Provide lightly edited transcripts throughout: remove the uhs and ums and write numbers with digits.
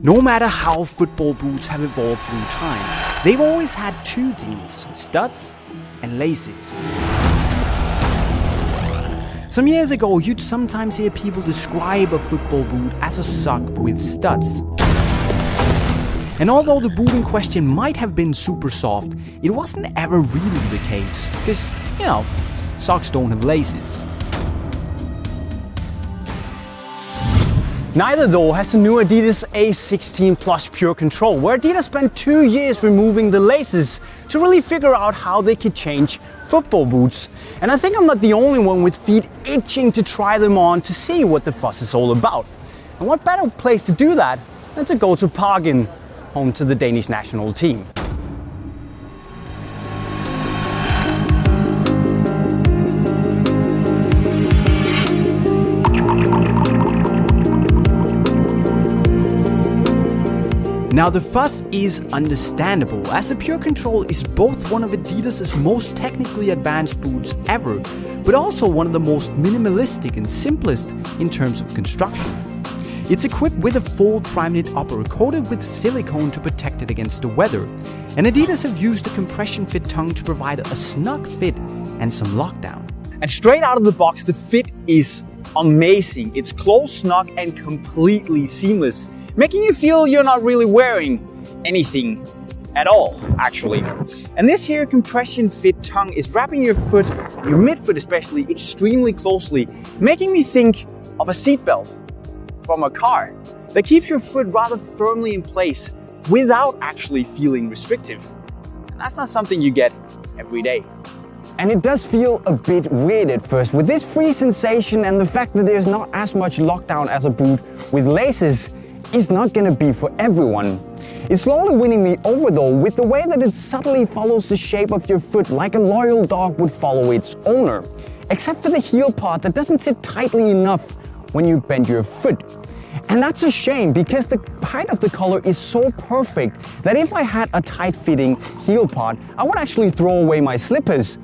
No matter how football boots have evolved through time, they've always had two things: studs and laces. Some years ago, you'd sometimes hear people describe a football boot as a sock with studs. And although the boot in question might have been super soft, it wasn't ever really the case, because, socks don't have laces. Neither though has the new Adidas A16 Plus Pure Control, where Adidas spent 2 years removing the laces to really figure out how they could change football boots. And I think I'm not the only one with feet itching to try them on to see what the fuss is all about. And what better place to do that than to go to Parken, home to the Danish national team. Now the fuss is understandable, as the Pure Control is both one of Adidas' most technically advanced boots ever, but also one of the most minimalistic and simplest in terms of construction. It's equipped with a full prime knit upper coated with silicone to protect it against the weather, and Adidas have used a compression fit tongue to provide a snug fit and some lockdown. And straight out of the box, the fit is amazing. It's close, snug, and completely seamless, making you feel you're not really wearing anything at all, actually. And this here compression fit tongue is wrapping your foot, your midfoot especially, extremely closely, making me think of a seatbelt from a car that keeps your foot rather firmly in place without actually feeling restrictive. And that's not something you get every day. And it does feel a bit weird at first with this free sensation, and the fact that there's not as much lockdown as a boot with laces is not gonna be for everyone. It's slowly winning me over though, with the way that it subtly follows the shape of your foot like a loyal dog would follow its owner. Except for the heel part that doesn't sit tightly enough when you bend your foot. And that's a shame, because the height of the collar is so perfect that if I had a tight-fitting heel part, I would actually throw away my slippers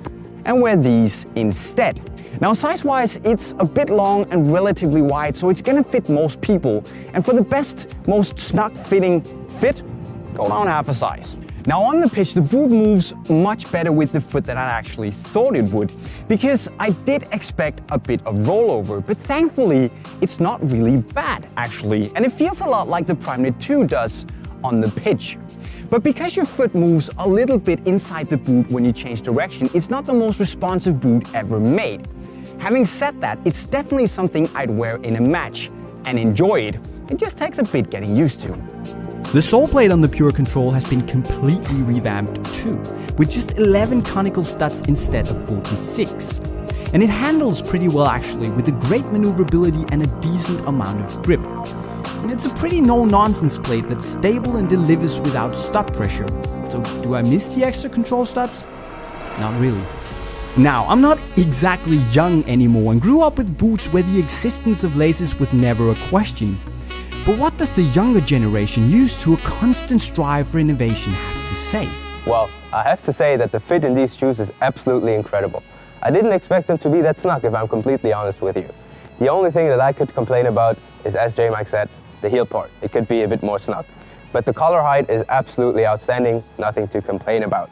and wear these instead. Now size-wise, it's a bit long and relatively wide, so it's gonna fit most people. And for the best, most snug-fitting fit, go down half a size. Now on the pitch, the boot moves much better with the foot than I actually thought it would, because I did expect a bit of rollover, but thankfully it's not really bad actually, and it feels a lot like the Prime Knit 2 does on the pitch. But because your foot moves a little bit inside the boot when you change direction, it's not the most responsive boot ever made. Having said that, it's definitely something I'd wear in a match and enjoy it. It just takes a bit getting used to. The sole plate on the Pure Control has been completely revamped too, with just 11 conical studs instead of 46. And it handles pretty well actually, with a great maneuverability and a decent amount of grip. And it's a pretty no-nonsense plate that's stable and delivers without stud pressure. So do I miss the extra control studs? Not really. Now, I'm not exactly young anymore and grew up with boots where the existence of laces was never a question. But what does the younger generation used to a constant strive for innovation have to say? Well, I have to say that the fit in these shoes is absolutely incredible. I didn't expect them to be that snug, if I'm completely honest with you. The only thing that I could complain about is, as J-Mac said, the heel part. It could be a bit more snug. But the collar height is absolutely outstanding, nothing to complain about.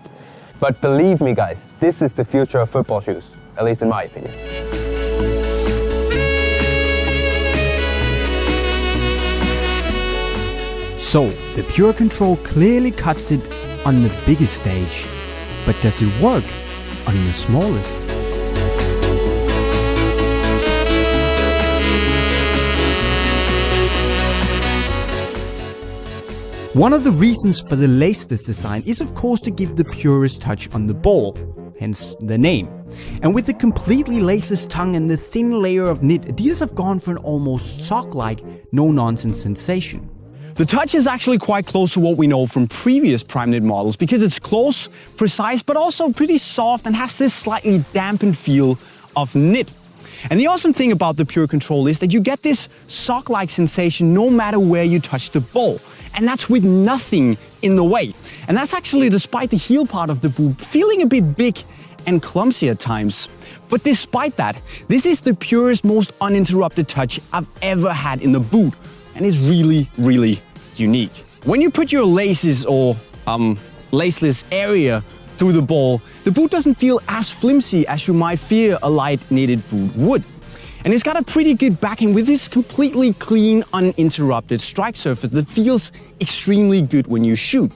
But believe me guys, this is the future of football shoes, at least in my opinion. So, the Pure Control clearly cuts it on the biggest stage, but does it work on the smallest? One of the reasons for the laceless design is of course to give the purest touch on the ball, hence the name. And with the completely laceless tongue and the thin layer of knit, Adidas have gone for an almost sock-like, no-nonsense sensation. The touch is actually quite close to what we know from previous Prime Knit models, because it's close, precise, but also pretty soft and has this slightly dampened feel of knit. And the awesome thing about the Pure Control is that you get this sock-like sensation no matter where you touch the ball. And that's with nothing in the way. And that's actually despite the heel part of the boot feeling a bit big and clumsy at times. But despite that, this is the purest, most uninterrupted touch I've ever had in the boot. And it's really, really just unique. When you put your laces or laceless area through the ball, the boot doesn't feel as flimsy as you might fear a light knitted boot would. And it's got a pretty good backing with this completely clean, uninterrupted strike surface that feels extremely good when you shoot.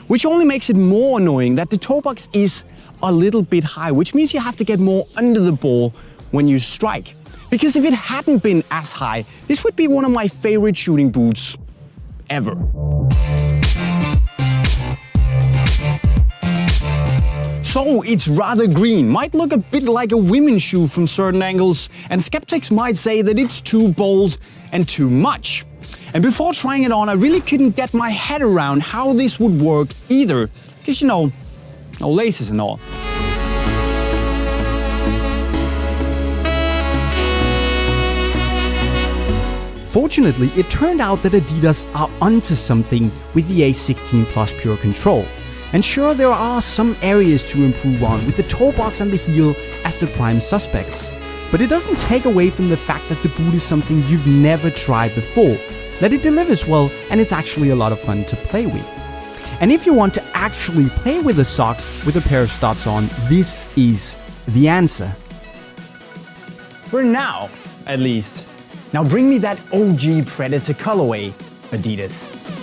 Which only makes it more annoying that the toe box is a little bit high, which means you have to get more under the ball when you strike. Because if it hadn't been as high, this would be one of my favorite shooting boots ever. So it's rather green, might look a bit like a women's shoe from certain angles, and skeptics might say that it's too bold and too much. And before trying it on, I really couldn't get my head around how this would work either, because no laces and all. Fortunately, it turned out that Adidas are onto something with the A16 Plus Pure Control. And sure, there are some areas to improve on, with the toe box and the heel as the prime suspects. But it doesn't take away from the fact that the boot is something you've never tried before, that it delivers well, and it's actually a lot of fun to play with. And if you want to actually play with a sock with a pair of studs on, this is the answer. For now, at least. Now bring me that OG Predator colorway, Adidas.